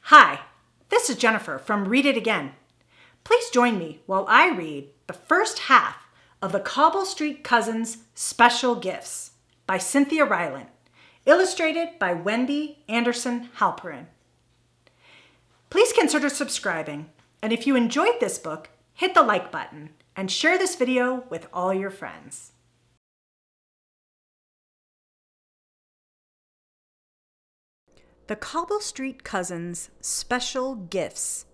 Hi, this is Jennifer from Read It Again. Please join me while I read the first half of the Cobble Street Cousins Special Gifts by Cynthia Rylant, illustrated by Wendy Anderson Halperin. Please consider subscribing, and if you enjoyed this book, hit the like button and share this video with all your friends. The Cobble Street Cousins Special Gifts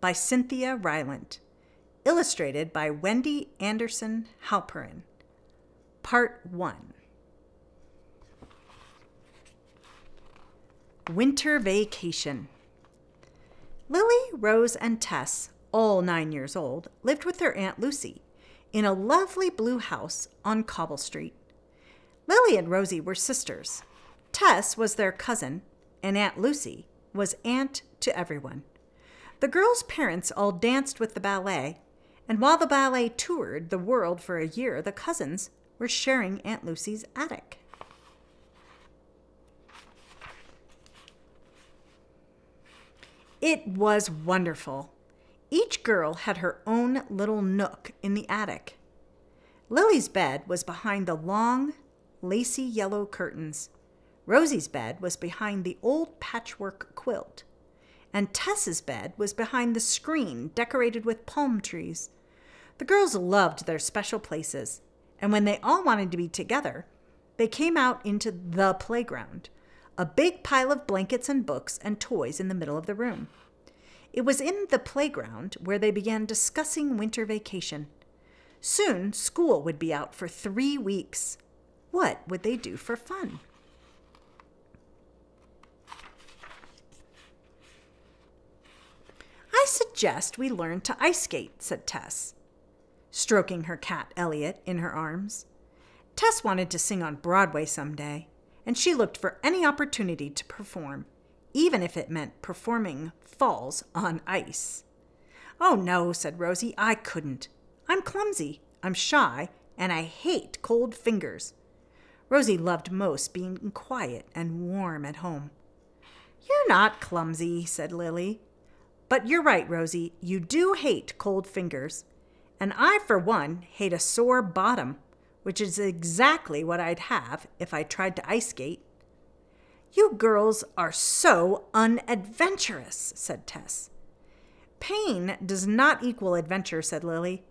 by Cynthia Rylant, illustrated by Wendy Anderson Halperin. Part 1. Winter Vacation. Lily, Rose, and Tess, all 9 years old, lived with their Aunt Lucy in a lovely blue house on Cobble Street. Lily and Rosie were sisters. Tess was their cousin, and Aunt Lucy was aunt to everyone. The girls' parents all danced with the ballet, and while the ballet toured the world for a year, the cousins were sharing Aunt Lucy's attic. It was wonderful. Each girl had her own little nook in the attic. Lily's bed was behind the long, lacy yellow curtains. Rosie's bed was behind the old patchwork quilt, and Tess's bed was behind the screen decorated with palm trees. The girls loved their special places, and when they all wanted to be together, they came out into the playground, a big pile of blankets and books and toys in the middle of the room. It was in the playground where they began discussing winter vacation. Soon, school would be out for 3 weeks. What would they do for fun? I suggest we learn to ice skate, said Tess, stroking her cat Elliot in her arms. Tess wanted to sing on Broadway someday, and she looked for any opportunity to perform, even if it meant performing falls on ice. Oh no, said Rosie, I couldn't. I'm clumsy, I'm shy, and I hate cold fingers. Rosie loved most being quiet and warm at home. You're not clumsy, said Lily. But you're right, Rosie, you do hate cold fingers. And I, for one, hate a sore bottom, which is exactly what I'd have if I tried to ice skate. You girls are so unadventurous, said Tess. Pain does not equal adventure, said Lily.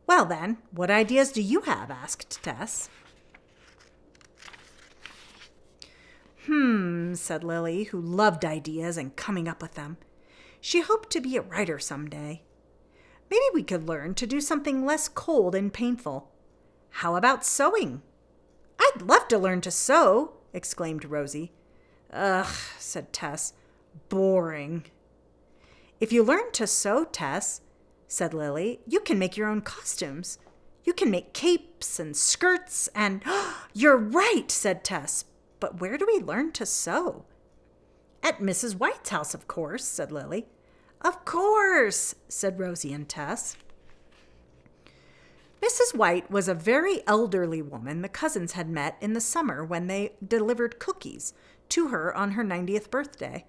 Well then, what ideas do you have? Asked Tess. Said Lily, who loved ideas and coming up with them. She hoped to be a writer someday. Maybe we could learn to do something less cold and painful. How about sewing? I'd love to learn to sew, exclaimed Rosie. Ugh, said Tess. Boring. If you learn to sew, Tess, said Lily, you can make your own costumes. You can make capes and skirts and... You're right, said Tess. But where do we learn to sew? At Mrs. White's house, of course, said Lily. Of course, said Rosie and Tess. Mrs. White was a very elderly woman the cousins had met in the summer when they delivered cookies to her on her 90th birthday.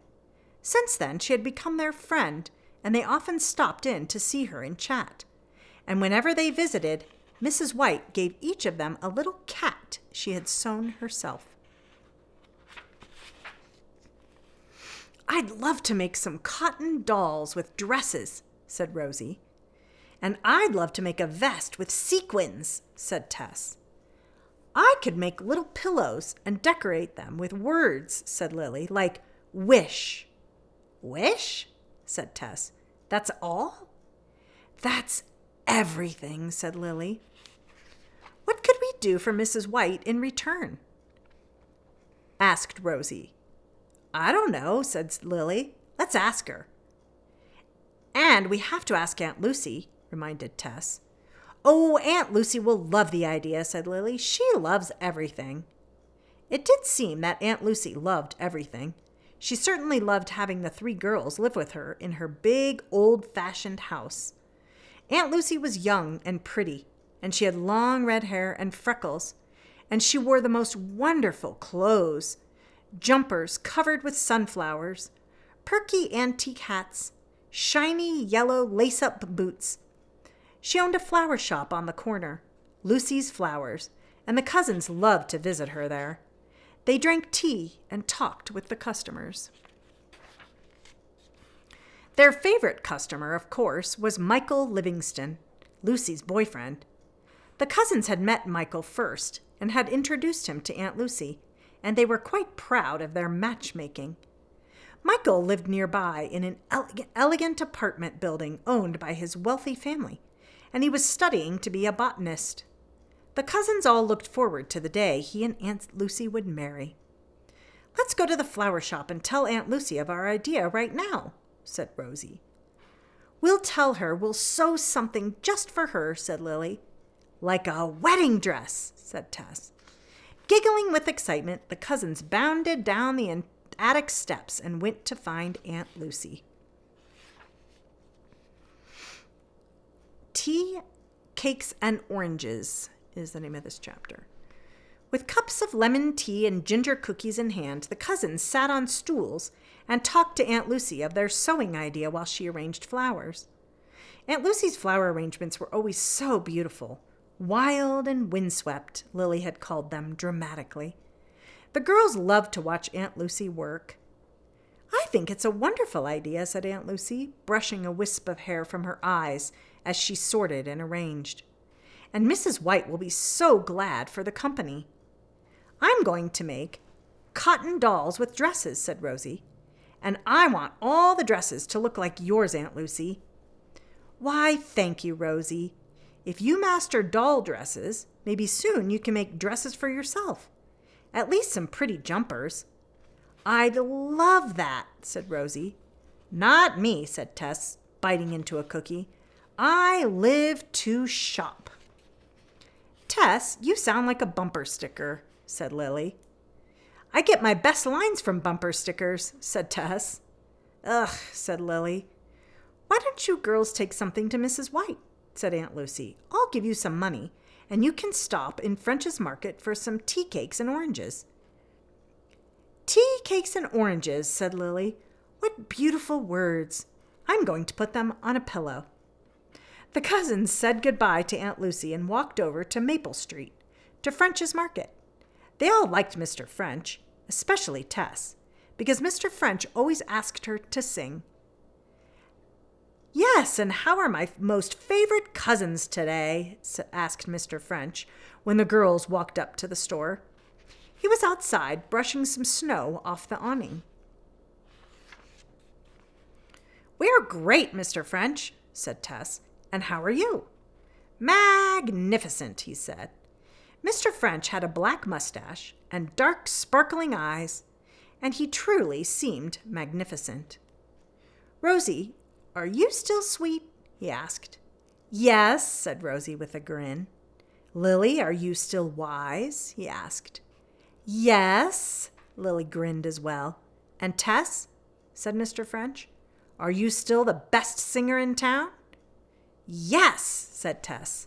Since then, she had become their friend, and they often stopped in to see her and chat. And whenever they visited, Mrs. White gave each of them a little cat she had sewn herself. I'd love to make some cotton dolls with dresses, said Rosie. And I'd love to make a vest with sequins, said Tess. I could make little pillows and decorate them with words, said Lily, like wish. Wish? Said Tess. That's all? That's everything, said Lily. What could we do for Mrs. White in return? Asked Rosie. I don't know, said Lily. Let's ask her. And we have to ask Aunt Lucy, reminded Tess. Oh, Aunt Lucy will love the idea, said Lily. She loves everything. It did seem that Aunt Lucy loved everything. She certainly loved having the 3 girls live with her in her big, old-fashioned house. Aunt Lucy was young and pretty, and she had long red hair and freckles, and she wore the most wonderful clothes. Jumpers covered with sunflowers, perky antique hats, shiny yellow lace-up boots. She owned a flower shop on the corner, Lucy's Flowers, and the cousins loved to visit her there. They drank tea and talked with the customers. Their favorite customer, of course, was Michael Livingston, Lucy's boyfriend. The cousins had met Michael first and had introduced him to Aunt Lucy, and they were quite proud of their matchmaking. Michael lived nearby in an elegant apartment building owned by his wealthy family, and he was studying to be a botanist. The cousins all looked forward to the day he and Aunt Lucy would marry. "Let's go to the flower shop and tell Aunt Lucy of our idea right now," said Rosie. "We'll tell her we'll sew something just for her," said Lily. "Like a wedding dress," said Tess. Giggling with excitement, the cousins bounded down the attic steps and went to find Aunt Lucy. Tea, Cakes, and Oranges is the name of this chapter. With cups of lemon tea and ginger cookies in hand, the cousins sat on stools and talked to Aunt Lucy of their sewing idea while she arranged flowers. Aunt Lucy's flower arrangements were always so beautiful. Wild and windswept, Lily had called them dramatically. The girls loved to watch Aunt Lucy work. "I think it's a wonderful idea," said Aunt Lucy, brushing a wisp of hair from her eyes as she sorted and arranged. "And Mrs. White will be so glad for the company." "I'm going to make cotton dolls with dresses," said Rosie. "And I want all the dresses to look like yours, Aunt Lucy." "Why, thank you, Rosie. If you master doll dresses, maybe soon you can make dresses for yourself. At least some pretty jumpers." "I'd love that," said Rosie. "Not me," said Tess, biting into a cookie. "I live to shop." "Tess, you sound like a bumper sticker," said Lily. "I get my best lines from bumper stickers," said Tess. "Ugh," said Lily. "Why don't you girls take something to Mrs. White?" said Aunt Lucy. "I'll give you some money, and you can stop in French's Market for some tea cakes and oranges." "Tea cakes and oranges," said Lily. "What beautiful words. I'm going to put them on a pillow." The cousins said goodbye to Aunt Lucy and walked over to Maple Street, to French's Market. They all liked Mr. French, especially Tess, because Mr. French always asked her to sing. "Yes, and how are my most favorite cousins today?" asked Mr. French when the girls walked up to the store. He was outside brushing some snow off the awning. "We're great, Mr. French," said Tess. "And how are you?" "Magnificent," he said. Mr. French had a black mustache and dark, sparkling eyes, and he truly seemed magnificent. "Rosie, are you still sweet?" he asked. "Yes," said Rosie with a grin. "Lily, are you still wise?" he asked. "Yes," Lily grinned as well. "And Tess," said Mr. French, "are you still the best singer in town?" "Yes," said Tess.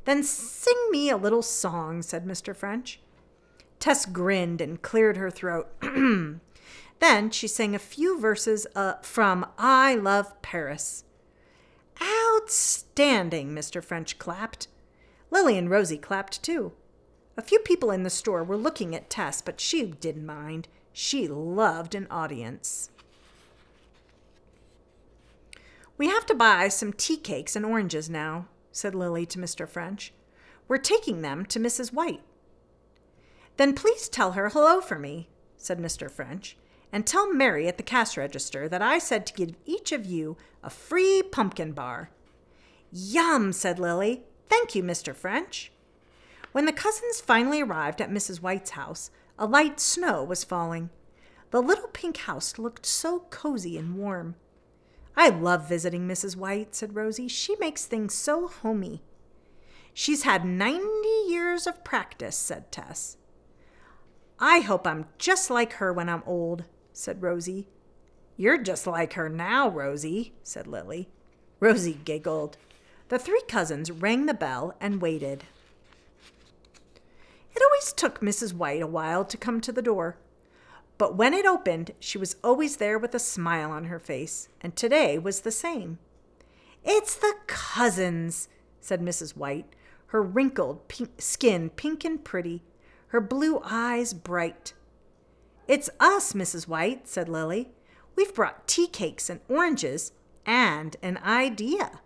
"Then sing me a little song," said Mr. French. Tess grinned and cleared her throat. Then she sang a few verses from "I Love Paris." "Outstanding," Mr. French clapped. Lily and Rosie clapped too. A few people in the store were looking at Tess, but she didn't mind. She loved an audience. "We have to buy some tea cakes and oranges now," said Lily to Mr. French. "We're taking them to Mrs. White." "Then please tell her hello for me," said Mr. French, "and tell Mary at the cash register that I said to give each of you a free pumpkin bar." "Yum," said Lily. "Thank you, Mr. French." When the cousins finally arrived at Mrs. White's house, a light snow was falling. The little pink house looked so cozy and warm. "I love visiting Mrs. White," said Rosie. "She makes things so homey." "She's had 90 years of practice," said Tess. "I hope I'm just like her when I'm old," said Rosie. "You're just like her now, Rosie," said Lily. Rosie giggled. The three cousins rang the bell and waited. It always took Mrs. White a while to come to the door. But when it opened, she was always there with a smile on her face, and today was the same. "It's the cousins," said Mrs. White, her wrinkled skin pink and pretty, her blue eyes bright. "It's us, Mrs. White," said Lily. "We've brought tea cakes and oranges and an idea."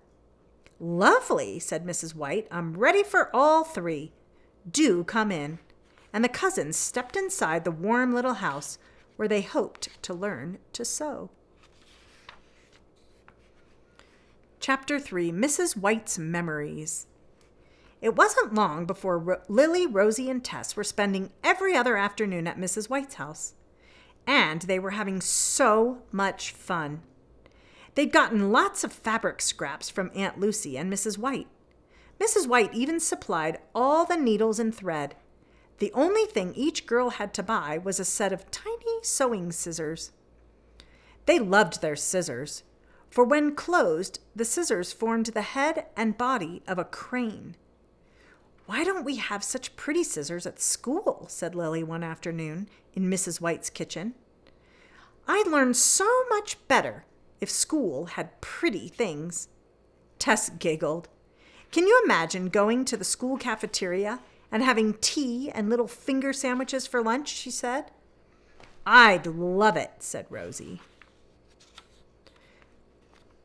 "Lovely," said Mrs. White. "I'm ready for all three. Do come in." And the cousins stepped inside the warm little house where they hoped to learn to sew. Chapter 3, Mrs. White's Memories. It wasn't long before Lily, Rosie, and Tess were spending every other afternoon at Mrs. White's house. And they were having so much fun. They'd gotten lots of fabric scraps from Aunt Lucy and Mrs. White. Mrs. White even supplied all the needles and thread. The only thing each girl had to buy was a set of tiny sewing scissors. They loved their scissors, for when closed, the scissors formed the head and body of a crane. "Why don't we have such pretty scissors at school?" said Lily one afternoon in Mrs. White's kitchen. "I'd learn so much better if school had pretty things." Tess giggled. "Can you imagine going to the school cafeteria and having tea and little finger sandwiches for lunch?" she said. "I'd love it," said Rosie.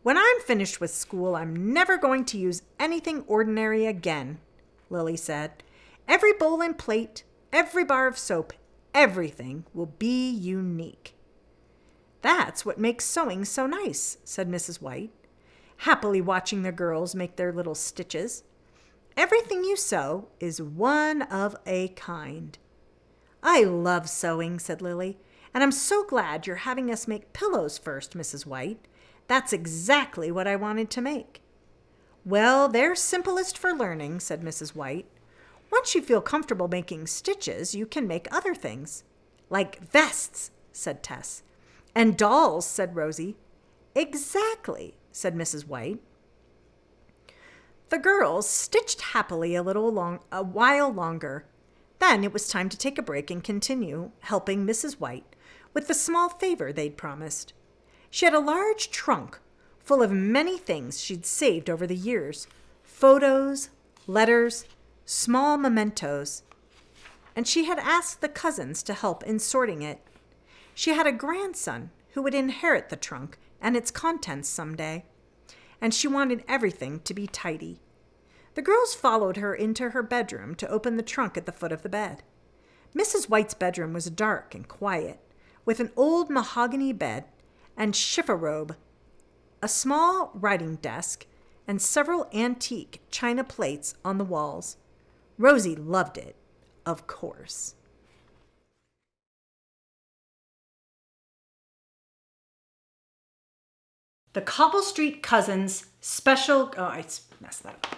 "When I'm finished with school, I'm never going to use anything ordinary again," Lily said. "Every bowl and plate, every bar of soap, everything will be unique." "That's what makes sewing so nice," said Mrs. White, happily watching the girls make their little stitches. "Everything you sew is one of a kind." "I love sewing," said Lily, "and I'm so glad you're having us make pillows first, Mrs. White. That's exactly what I wanted to make." "Well, they're simplest for learning," said Mrs. White. "Once you feel comfortable making stitches, you can make other things." "Like vests," said Tess. "And dolls," said Rosie. "Exactly," said Mrs. White. The girls stitched happily a while longer. Then it was time to take a break and continue helping Mrs. White with the small favor they'd promised. She had a large trunk full of many things she'd saved over the years, photos, letters, small mementos, and she had asked the cousins to help in sorting it. She had a grandson who would inherit the trunk and its contents someday, and she wanted everything to be tidy. The girls followed her into her bedroom to open the trunk at the foot of the bed. Mrs. White's bedroom was dark and quiet, with an old mahogany bed and chifforobe, a small writing desk, and several antique china plates on the walls. Rosie loved it, of course. The Cobble Street Cousins special... Oh, I messed that up.